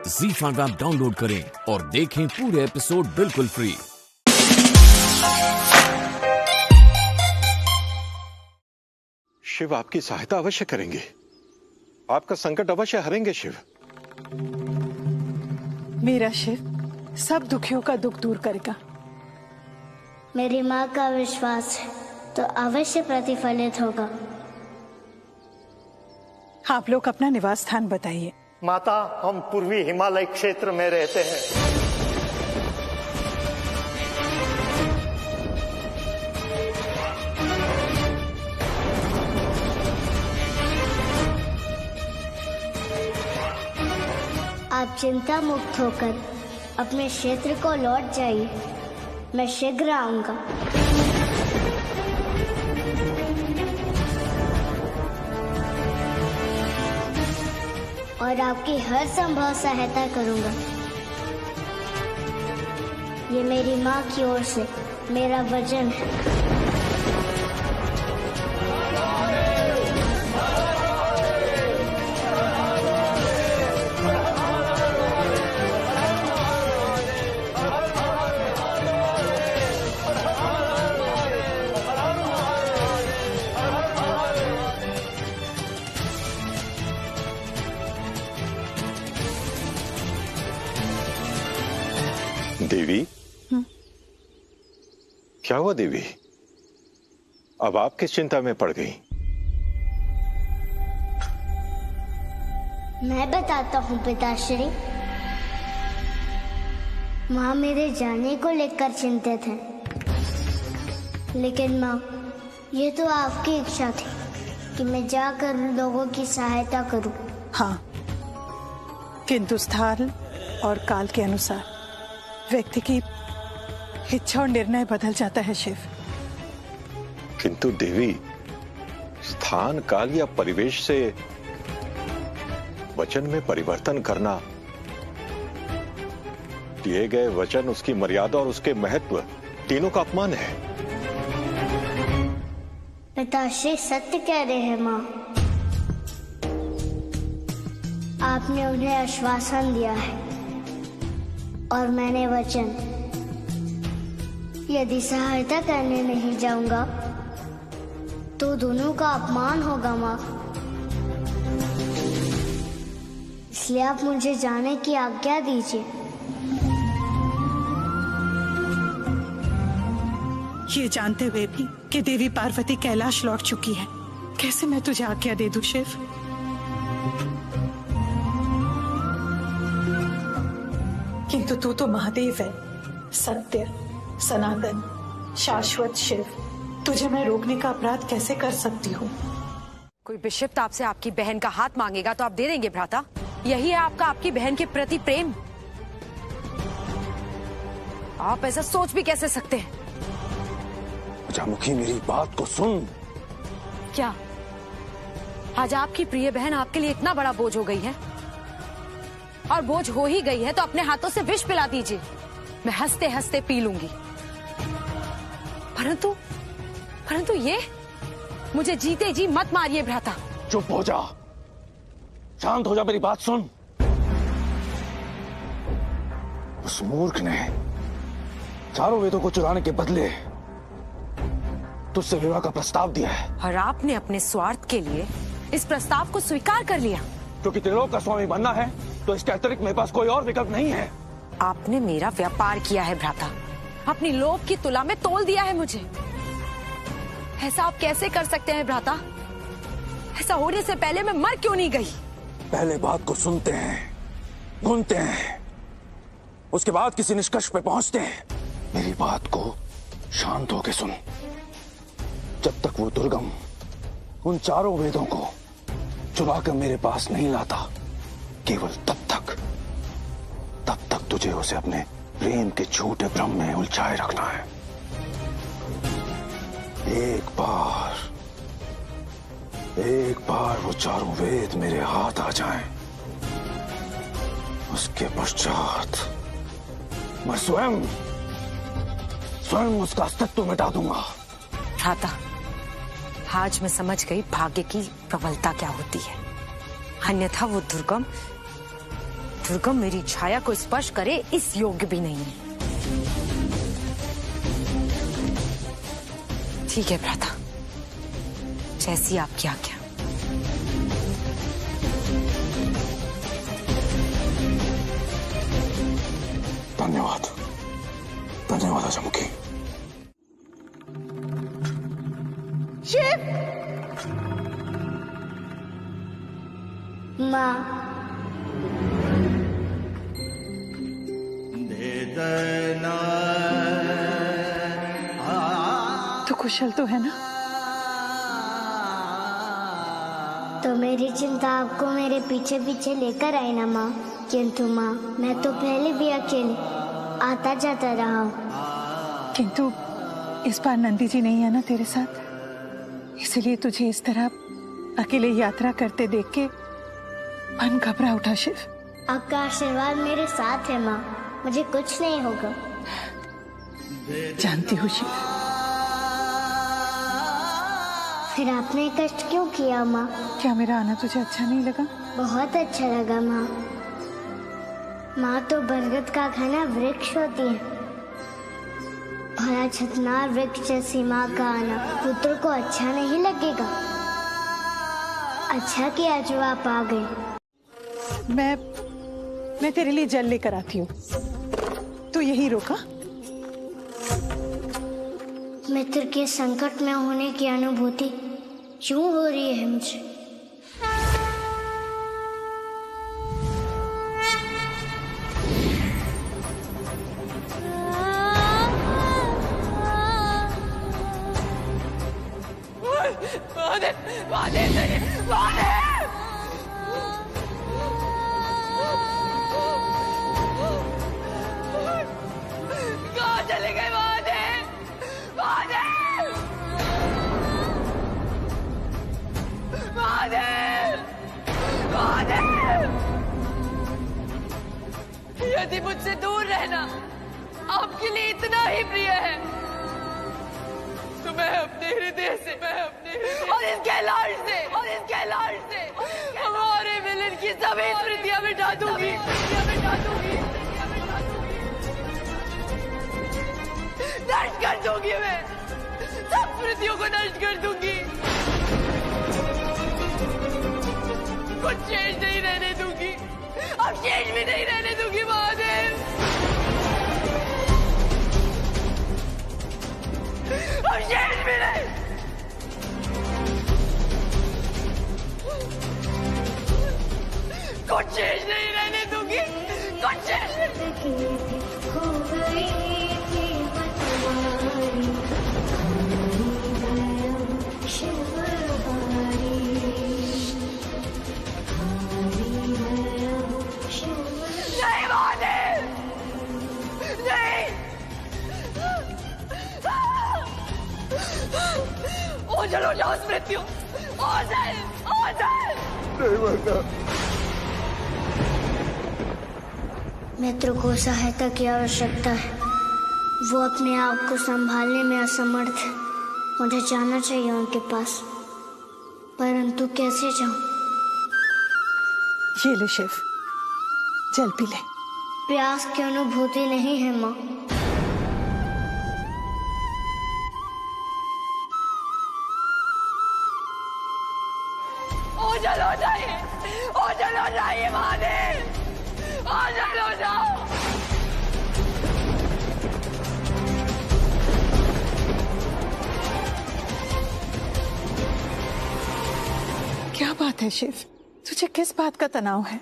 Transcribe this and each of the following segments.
ZEE5 app download करें और देखें पूरे एपिसोड बिल्कुल फ्री। शिव आपकी सहायता अवश्य करेंगे, आपका संकट अवश्य हरेंगे शिव। मेरा शिव सब दुखियों का दुख दूर करेगा। मेरी माँ का विश्वास है तो अवश्य प्रतिफलित होगा। आप लोग अपना निवास स्थान बताइए। माता, हम पूर्वी हिमालय क्षेत्र में रहते हैं। आप चिंता मुक्त होकर अपने क्षेत्र को लौट जाइए, मैं शीघ्र आऊंगा। और आपकी हर संभव सहायता करूंगा। ये मेरी माँ की ओर से मेरा वचन है। देवी, क्या हुआ देवी? अब आप किस चिंता में पड़ गई? मैं बताता हूँ पिताश्री। माँ मेरे जाने को लेकर चिंतित है, लेकिन माँ ये तो आपकी इच्छा थी कि मैं जाकर लोगों की सहायता करूँ। हाँ, किंतु स्थान और काल के अनुसार व्यक्ति की इच्छा और निर्णय बदल जाता है शिव। किंतु देवी, स्थान, काल या परिवेश से वचन में परिवर्तन करना, दिए गए वचन, उसकी मर्यादा और उसके महत्व तीनों का अपमान है। पिताश्री सत्य कह रहे हैं माँ। आपने उन्हें आश्वासन दिया है और मैंने वचन, यदि सहायता करने नहीं जाऊंगा तो दोनों का अपमान होगा माँ। इसलिए आप मुझे जाने की आज्ञा दीजिए। ये जानते हुए भी कि देवी पार्वती कैलाश लौट चुकी है, कैसे मैं तुझे आज्ञा दे दूं शिव? किंतु तू तो महादेव है, सत्य, सनातन, शाश्वत शिव। तुझे मैं रोकने का अपराध कैसे कर सकती हूँ? कोई बिशप आपसे आपकी बहन का हाथ मांगेगा तो आप दे देंगे भ्राता? यही है आपका आपकी बहन के प्रति प्रेम? आप ऐसा सोच भी कैसे सकते हैं? प्रजामुखी, मेरी बात को सुन। क्या आज आपकी प्रिय बहन आपके लिए इतना बड़ा बोझ हो गई है? और बोझ हो ही गई है तो अपने हाथों से विष पिला दीजिए, मैं हंसते हंसते पी लूंगी। परंतु ये मुझे जीते जी मत मारिए भ्राता। चुप हो जा, शांत हो जा, मेरी बात सुन। उस मूर्ख ने चारों वेदों को चुराने के बदले तुझसे विवाह का प्रस्ताव दिया है। और आपने अपने स्वार्थ के लिए इस प्रस्ताव को स्वीकार कर लिया। क्योंकि त्रिलोक का स्वामी बनना है तो इसके अतिरिक्त मेरे पास कोई और विकल्प नहीं है। आपने मेरा व्यापार किया है भ्राता, अपनी लोभ की तुला में तोल दिया है मुझे। ऐसा आप कैसे कर सकते हैं भ्राता? ऐसा होने से पहले मैं मर क्यों नहीं गई? पहले बात को सुनते हैं, ढूंढते हैं, उसके बाद किसी निष्कर्ष पे पहुंचते हैं। मेरी बात को शांत होकर सुन। जब तक वो दुर्गम उन चारों वेदों को चुराकर मेरे पास नहीं लाता, केवल तब तक तुझे उसे अपने प्रेम के झूठे भ्रम में उलझाए रखना है। एक बार वो चारों वेद मेरे हाथ आ जाएं, उसके पश्चात मैं स्वयं उसका अस्तित्व मिटा दूंगा। भ्राता, आज मैं समझ गई भाग्य की प्रबलता क्या होती है। अन्यथा वो दुर्गम दुर्गम मेरी छाया को स्पर्श करे इस योग्य भी नहीं है। ठीक है भ्राता, जैसी आपकी आज्ञा। धन्यवाद, धन्यवाद अजमुखी। शिव! माँ, तू कुशल तो है ना? तो मेरी चिंता आपको मेरे पीछे पीछे लेकर आई ना माँ। किंतु माँ, मैं तो पहले भी अकेले आता जाता रहा हूँ। किंतु इस बार नंदी जी नहीं है ना तेरे साथ, इसलिए तुझे इस तरह अकेले यात्रा करते देख के मन घबरा उठा। शिव, आपका आशीर्वाद मेरे साथ है माँ, मुझे कुछ नहीं होगा। जानती हूँ शिव। फिर आपने कष्ट क्यों किया माँ? क्या मेरा आना तुझे अच्छा नहीं लगा? बहुत अच्छा लगा माँ। माँ तो बरगद का घना वृक्ष होती है। भला छतनार वृक्ष जैसी माँ का आना पुत्र को अच्छा नहीं लगेगा। अच्छा किया जो आप आ गए। मैं तेरे लिए जल लेकर आती हूँ, तू यहीं रोका। मित्र के संकट में होने की अनुभूति क्यों हो रही है मुझे? कहाँ चले गए महादेव? महादेव! महादेव! महादेव! यदि मुझसे दूर रहना आपके लिए इतना ही प्रिय है तो मैं अपने हृदय से और इस कैलाश से हमारे मिलन की सभी स्मृतियां मिटा दूंगी। नष्ट कर दूंगी, मैं सब स्मृतियों को नष्ट कर दूंगी। कुछ शेष नहीं रहने दूंगी, अब शेष भी नहीं रहने दूंगी महादेव। अब शेष भी नहीं। कुछ शेष नहीं रहने दूंगी, कुछ शेष नहीं। नहीं महादेव, नहीं। ओझल हो जाओ स्मृतियों, ओझल। नहीं माता। मित्र को सहायता की आवश्यकता है, वो अपने आप को संभालने में असमर्थ है। मुझे जाना चाहिए उनके पास, परंतु कैसे जाऊं? ये ले शिव, जल पी ले। प्यास की अनुभूति नहीं है माँ। ओझल हो जाइए महादेव, ओझल हो जाओ। क्या बात है शिव, तुझे किस बात का तनाव है?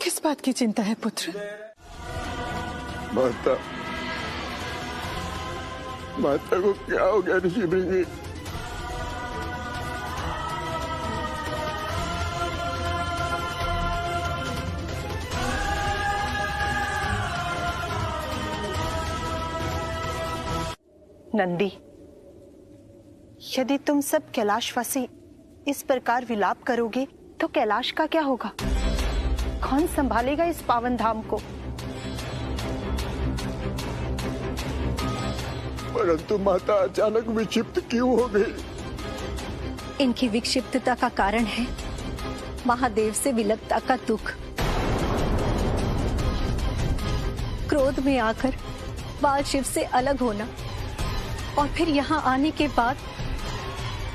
किस बात की चिंता है पुत्र? माता को क्या हो गया ऋषि भृंगी? नंदी, यदि तुम सब कैलाशवासी इस प्रकार विलाप करोगे तो कैलाश का क्या होगा? कौन संभालेगा इस पावन धाम को? परंतु माता अचानक विक्षिप्त क्यों हो गई? इनकी विक्षिप्तता का कारण है महादेव से विलकता का दुख। क्रोध में आकर बाल शिव से अलग होना और फिर यहाँ आने के बाद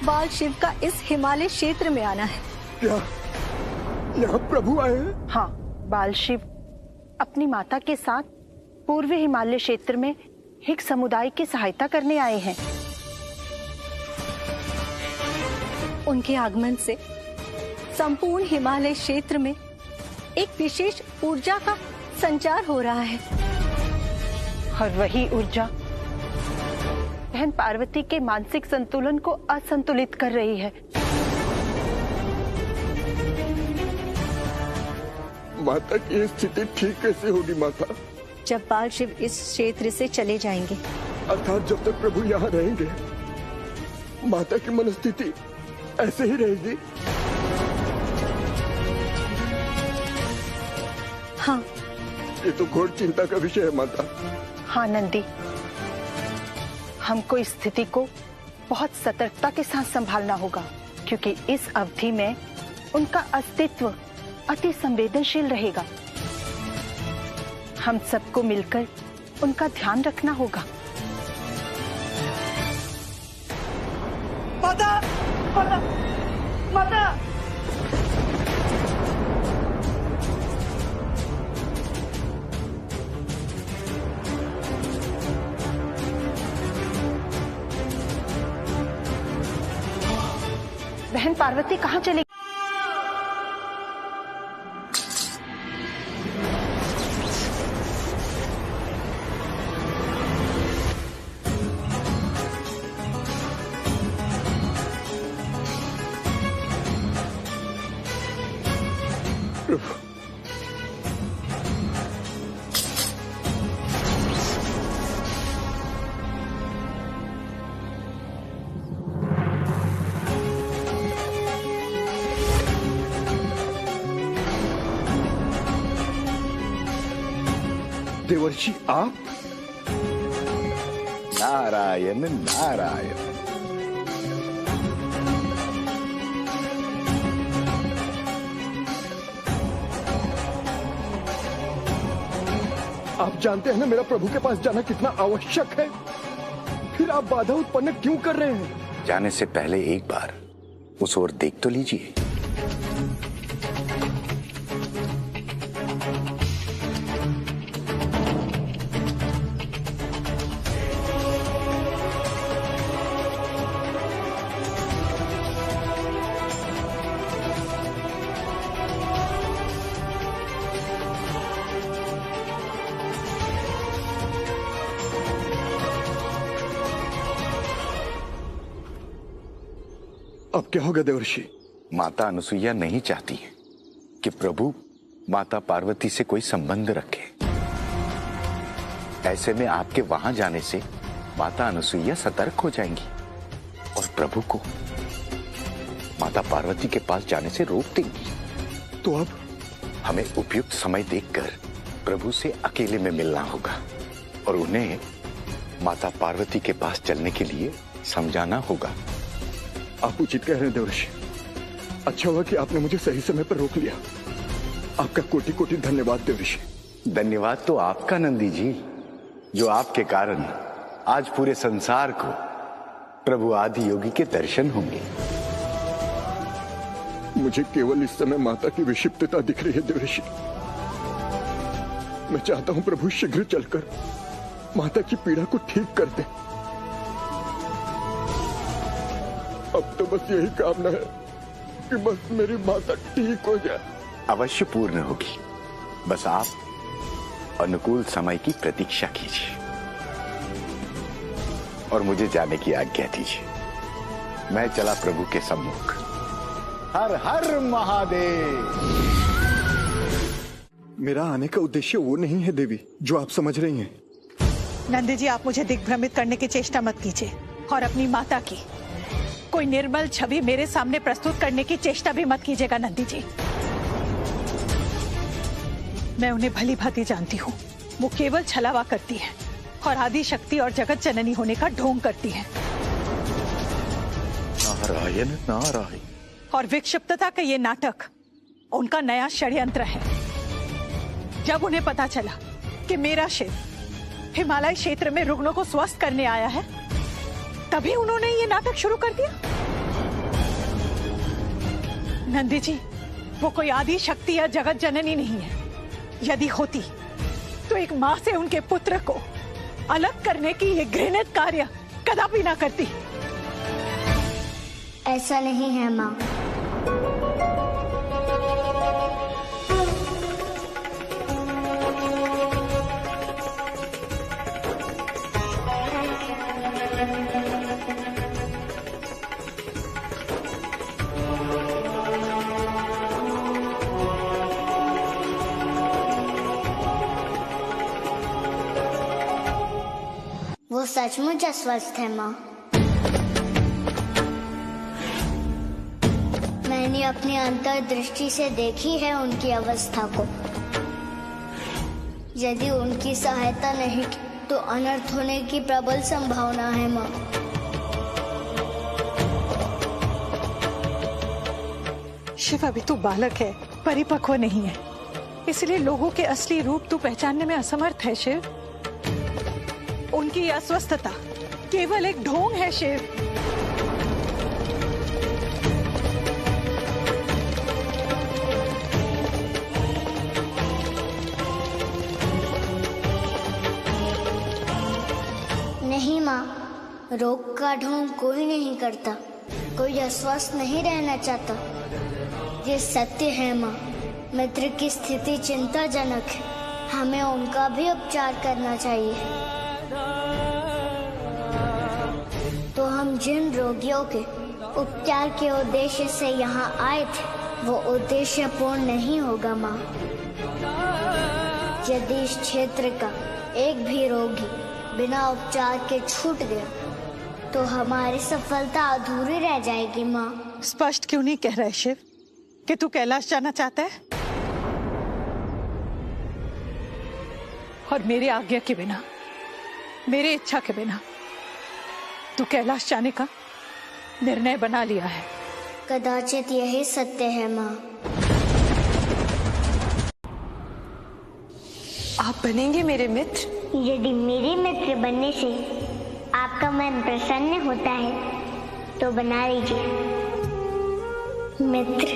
बाल शिव का इस हिमालय क्षेत्र में आना है। क्या यहाँ प्रभु आए हैं? हाँ, बाल शिव अपनी माता के साथ पूर्वी हिमालय क्षेत्र में एक समुदाय की सहायता करने आए हैं। उनके आगमन से संपूर्ण हिमालय क्षेत्र में एक विशेष ऊर्जा का संचार हो रहा है और वही ऊर्जा बहन पार्वती के मानसिक संतुलन को असंतुलित कर रही है। माता की स्थिति ठीक कैसे होगी माता? जब बाल शिव इस क्षेत्र से चले जाएंगे। अर्थात जब तक प्रभु यहाँ रहेंगे माता की मनस्थिति ऐसे ही रहेगी? हाँ, ये तो घोर चिंता का विषय है माता। हाँ नंदी, हमको इस स्थिति को बहुत सतर्कता के साथ संभालना होगा, क्योंकि इस अवधि में उनका अस्तित्व अति संवेदनशील रहेगा। हम सबको मिलकर उनका ध्यान रखना होगा। माता, माता, माता। बहन पार्वती कहाँ चली? देवर्षि आप? नारायण नारायण। आप जानते हैं ना मेरा प्रभु के पास जाना कितना आवश्यक है, फिर आप बाधा उत्पन्न क्यों कर रहे हैं? जाने से पहले एक बार उस ओर देख तो लीजिए। अब क्या होगा देवर्षि? माता अनुसुईया नहीं चाहती है कि प्रभु माता पार्वती से कोई संबंध रखे। ऐसे में आपके वहां जाने से माता अनुसुईया सतर्क हो जाएंगी और प्रभु को माता पार्वती के पास जाने से रोक देंगी। तो अब हमें उपयुक्त समय देखकर प्रभु से अकेले में मिलना होगा और उन्हें माता पार्वती के पास चलने के लिए समझाना होगा। आप उचित कह रहे हैं देवर्षि। अच्छा हुआ कि आपने मुझे सही समय पर रोक लिया। आपका कोटि कोटि धन्यवाद देवर्षि। धन्यवाद तो आपका नंदी जी, जो आपके कारण आज पूरे संसार को प्रभु आदि योगी के दर्शन होंगे। मुझे केवल इस समय माता की विक्षिप्तता दिख रही है देवर्षि। मैं चाहता हूं प्रभु शीघ्र चलकर माता की पीड़ा को ठीक कर दे। अब तो बस यही कामना है कि बस मेरी माता ठीक हो जाए। अवश्य पूर्ण होगी, बस आप अनुकूल समय की प्रतीक्षा कीजिए और मुझे जाने की आज्ञा दीजिए। मैं चला प्रभु के सम्मुख। हर हर महादेव। मेरा आने का उद्देश्य वो नहीं है देवी जो आप समझ रही हैं। नंदी जी, आप मुझे दिग्भ्रमित करने की चेष्टा मत कीजिए और अपनी माता की कोई निर्मल छवि मेरे सामने प्रस्तुत करने की चेष्टा भी मत कीजिएगा नंदी जी। मैं उन्हें भली भांति जानती हूँ। वो केवल छलावा करती है और आदि शक्ति और जगत जननी होने का ढोंग करती है। नारायण नारायण। और विक्षिप्तता का ये नाटक उनका नया षड्यंत्र है। जब उन्हें पता चला कि मेरा शिव हिमालय क्षेत्र में रुग्णों को स्वस्थ करने आया है, तभी उन्होंने ये नाटक शुरू कर दिया। नंदी जी, वो कोई आदि शक्ति या जगत जननी नहीं है। यदि होती तो एक माँ से उनके पुत्र को अलग करने की ये घृणित कार्य कदापि ना करती। ऐसा नहीं है माँ। वो सचमुच अस्वस्थ है माँ। मैंने अपनी अंतर्दृष्टि से देखी है उनकी अवस्था को। यदि उनकी सहायता नहीं की तो अनर्थ होने की प्रबल संभावना है माँ। शिव, अभी तू बालक है, परिपक्व नहीं है, इसलिए लोगों के असली रूप तू पहचानने में असमर्थ है। शिव, उनकी अस्वस्थता केवल एक ढोंग है। शिव, नहीं माँ, रोग का ढोंग कोई नहीं करता। कोई अस्वस्थ नहीं रहना चाहता। ये सत्य है माँ। मित्र की स्थिति चिंताजनक है। हमें उनका भी उपचार करना चाहिए। तो हम जिन रोगियों के उपचार के उद्देश्य से यहाँ आए थे, वो उद्देश्य पूर्ण नहीं होगा माँ। यदि इस क्षेत्र का एक भी रोगी बिना उपचार के छूट गया तो हमारी सफलता अधूरी रह जाएगी माँ। स्पष्ट क्यों नहीं कह रहे शिव कि तू कैलाश जाना चाहता है? और मेरे आज्ञा के बिना, मेरे इच्छा के बिना तू कैलाश जाने का निर्णय बना लिया है। कदाचित यही सत्य है माँ। आप बनेंगे मेरे मित्र? यदि मेरे मित्र बनने से आपका मन प्रसन्न होता है तो बना लीजिए मित्र।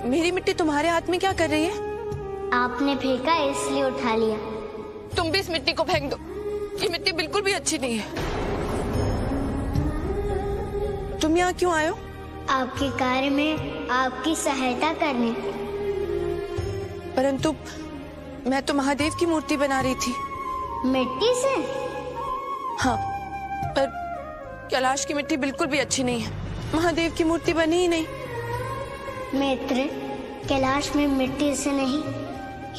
मेरी मिट्टी तुम्हारे हाथ में क्या कर रही है? आपने फेंका इसलिए उठा लिया। तुम भी इस मिट्टी को फेंक दो। ये मिट्टी बिल्कुल भी अच्छी नहीं है। तुम यहाँ क्यों आए हो? आपके कार्य में आपकी सहायता करने। परंतु मैं तो महादेव की मूर्ति बना रही थी। मिट्टी से? हाँ, पर कैलाश की मिट्टी बिल्कुल भी अच्छी नहीं है। महादेव की मूर्ति बनी ही नहीं। मित्र, कैलाश में मिट्टी से नहीं,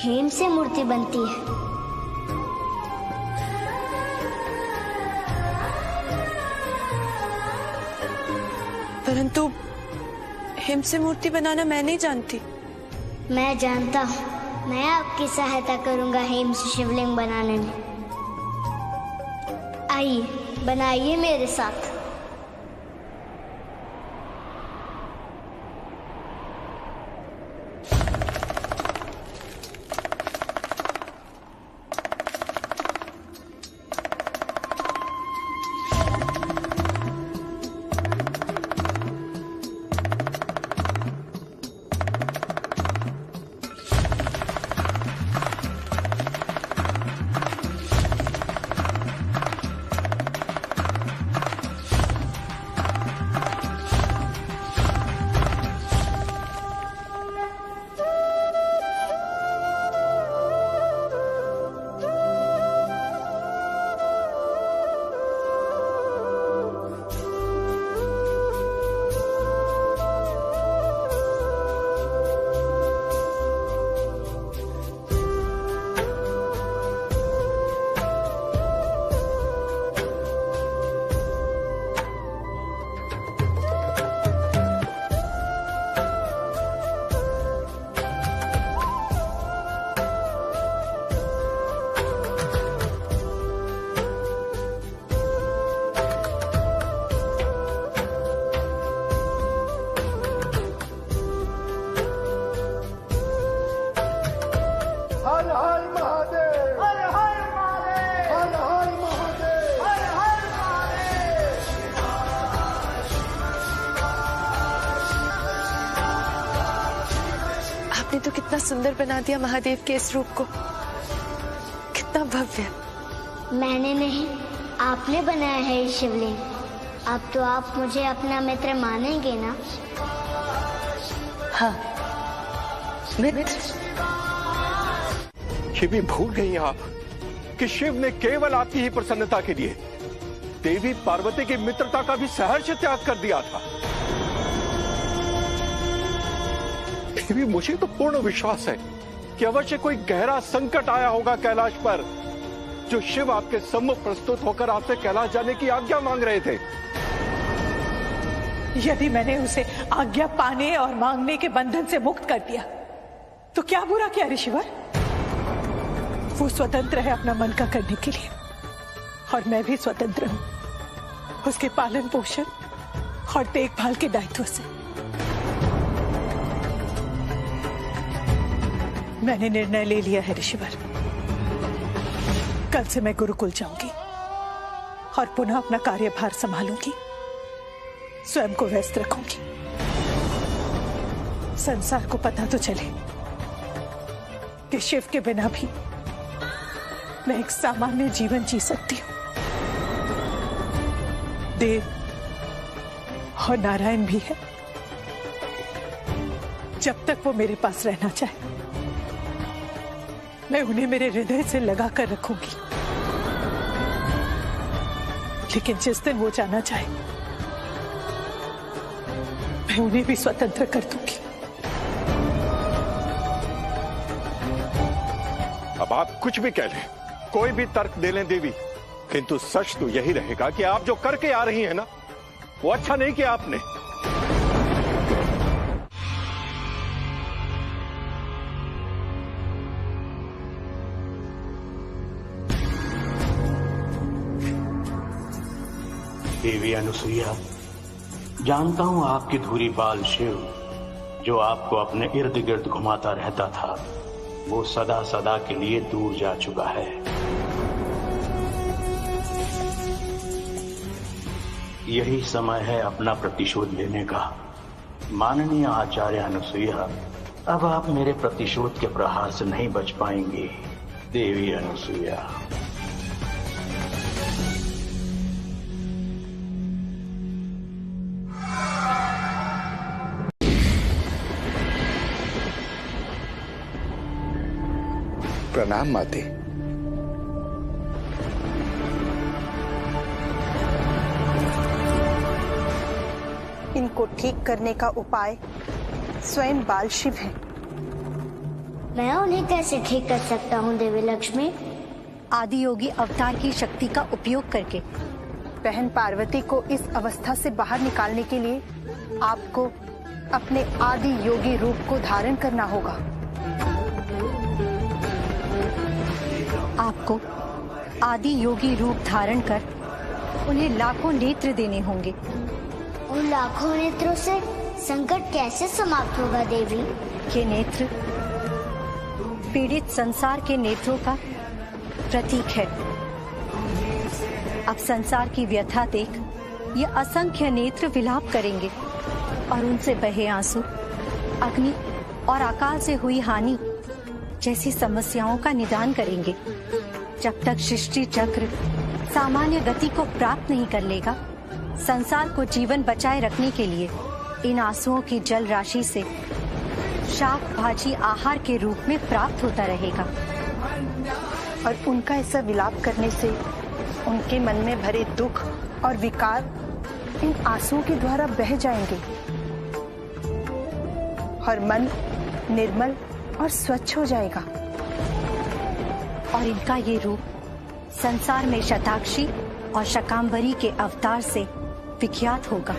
हेम से मूर्ति बनती है। परंतु हेम से मूर्ति बनाना मैं नहीं जानती। मैं जानता हूँ। मैं आपकी सहायता करूंगा हेम से शिवलिंग बनाने में। आइए, बनाइए मेरे साथ। आपने तो कितना सुंदर बना दिया महादेव के इस रूप को, कितना भव्य। मैंने नहीं, आपने बनाया है ये शिवलिंग। अब तो आप मुझे अपना मित्र मानेंगे ना? हाँ, मित्र। ये भी भूल गई आप कि शिव ने केवल आपकी ही प्रसन्नता के लिए देवी पार्वती की मित्रता का भी सहर्ष त्याग कर दिया था। देवी, मुझे तो पूर्ण विश्वास है कि अवश्य कोई गहरा संकट आया होगा कैलाश पर, जो शिव आपके सम्मुख प्रस्तुत होकर आपसे कैलाश जाने की आज्ञा मांग रहे थे। यदि मैंने उसे आज्ञा पाने और मांगने के बंधन से मुक्त कर दिया तो क्या बुरा किया ऋषिवर? वो स्वतंत्र है अपना मन का करने के लिए, और मैं भी स्वतंत्र हूं उसके पालन पोषण और देखभाल के दायित्व से। मैंने निर्णय ले लिया है ऋषिवर, कल से मैं गुरुकुल जाऊंगी और पुनः अपना कार्यभार संभालूंगी, स्वयं को व्यस्त रखूंगी। संसार को पता तो चले कि शिव के बिना भी मैं एक सामान्य जीवन जी सकती हूँ। देव और नारायण भी है, जब तक वो मेरे पास रहना चाहे मैं उन्हें मेरे हृदय से लगा कर रखूंगी, लेकिन जिस दिन वो जाना चाहे मैं उन्हें भी स्वतंत्र कर दूंगी। अब आप कुछ भी कह लें, कोई भी तर्क दे लें देवी, किंतु सच तो यही रहेगा कि आप जो करके आ रही हैं ना, वो अच्छा नहीं किया आपने। देवी अनुसुईया, जानता हूं आपकी धुरी बाल शिव, जो आपको अपने इर्द गिर्द घुमाता रहता था, वो सदा सदा के लिए दूर जा चुका है। यही समय है अपना प्रतिशोध लेने का। माननीय आचार्य अनुसुईया, अब आप मेरे प्रतिशोध के प्रहार से नहीं बच पाएंगे। देवी अनुसुईया। प्रणाम माते। इनको ठीक करने का उपाय स्वयं बाल शिव है। मैं उन्हें कैसे ठीक कर सकता हूँ देवी लक्ष्मी? आदि योगी अवतार की शक्ति का उपयोग करके। बहन पार्वती को इस अवस्था से बाहर निकालने के लिए आपको अपने आदि योगी रूप को धारण करना होगा। आपको आदि योगी रूप धारण कर उन्हें लाखों नेत्र देने होंगे। उन लाखों नेत्रों से संकट कैसे समाप्त होगा देवी? ये नेत्र पीड़ित संसार के नेत्रों का प्रतीक है। अब संसार की व्यथा देख ये असंख्य नेत्र विलाप करेंगे और उनसे बहे आंसू अग्नि और अकाल से हुई हानि जैसी समस्याओं का निदान करेंगे। जब तक सृष्टि चक्र सामान्य गति को प्राप्त नहीं कर लेगा, संसार को जीवन बचाए रखने के लिए इन आंसुओं की जल राशि से शाक भाजी आहार के रूप में प्राप्त होता रहेगा। और उनका ऐसा विलाप करने से उनके मन में भरे दुख और विकार इन आंसुओं के द्वारा बह जाएंगे और मन निर्मल और स्वच्छ हो जाएगा। और इनका ये रूप संसार में शताक्षी और शकांबरी के अवतार से विख्यात होगा।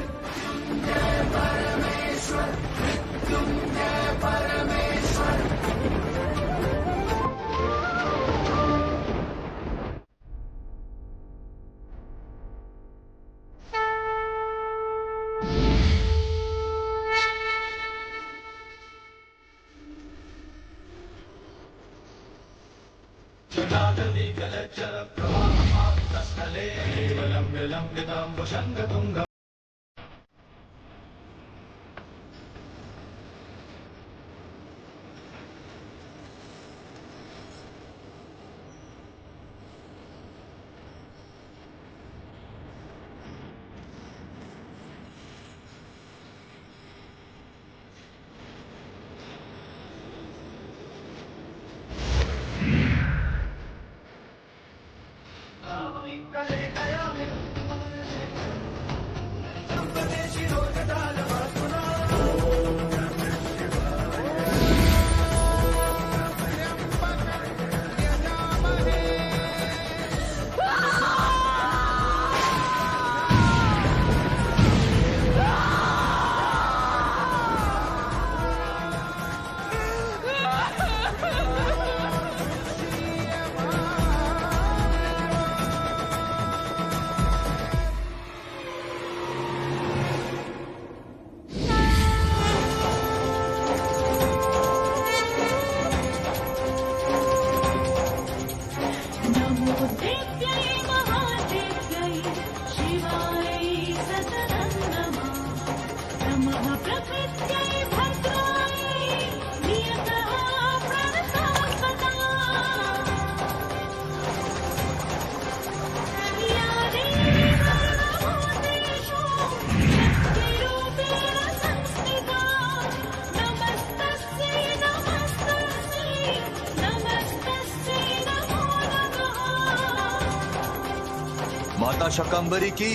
माता शकंबरी की,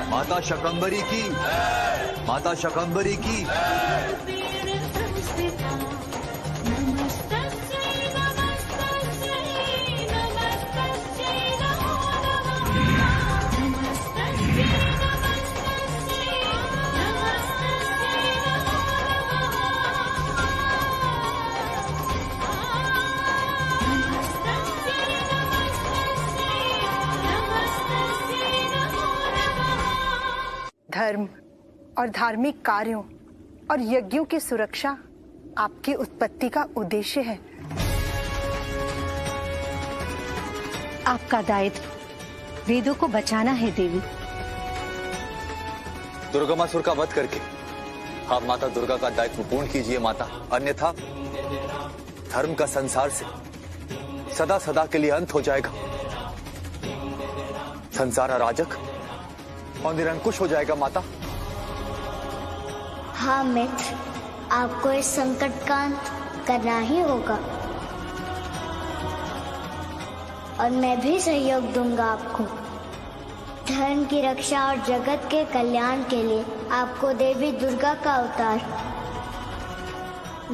माता शकंबरी की, माता शकंबरी की। धर्म और धार्मिक कार्यों और यज्ञों की सुरक्षा आपकी उत्पत्ति का उद्देश्य है। आपका दायित्व वेदों को बचाना है देवी। दुर्गमासुर का वध करके आप माता दुर्गा का दायित्व पूर्ण कीजिए माता, अन्यथा धर्म का संसार से सदा सदा के लिए अंत हो जाएगा। संसार अराजक और निरंकुश हो जाएगा माता। हाँ मित्र, आपको इस संकट का अंत करना ही होगा और मैं भी सहयोग दूंगा आपको। धर्म की रक्षा और जगत के कल्याण के लिए आपको देवी दुर्गा का अवतार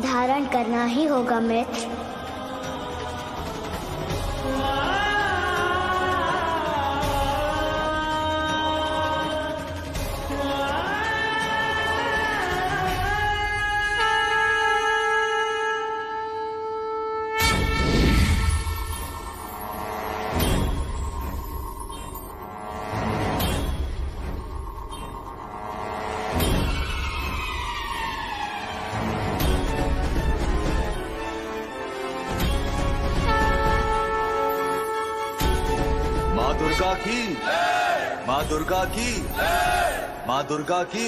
धारण करना ही होगा मित्र। माँ दुर्गा की, माँ दुर्गा की, माँ दुर्गा की।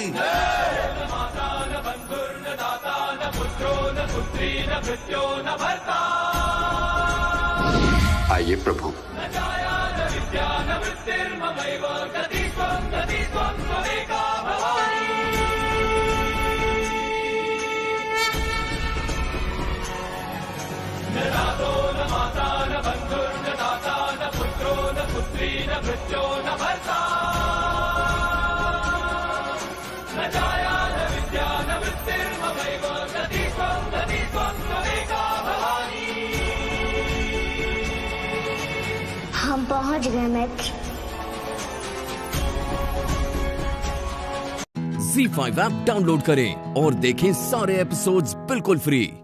आइए प्रभु। हम पहुंच गए मित्र। ZEE5 ऐप डाउनलोड करें और देखें सारे एपिसोड्स बिल्कुल फ्री।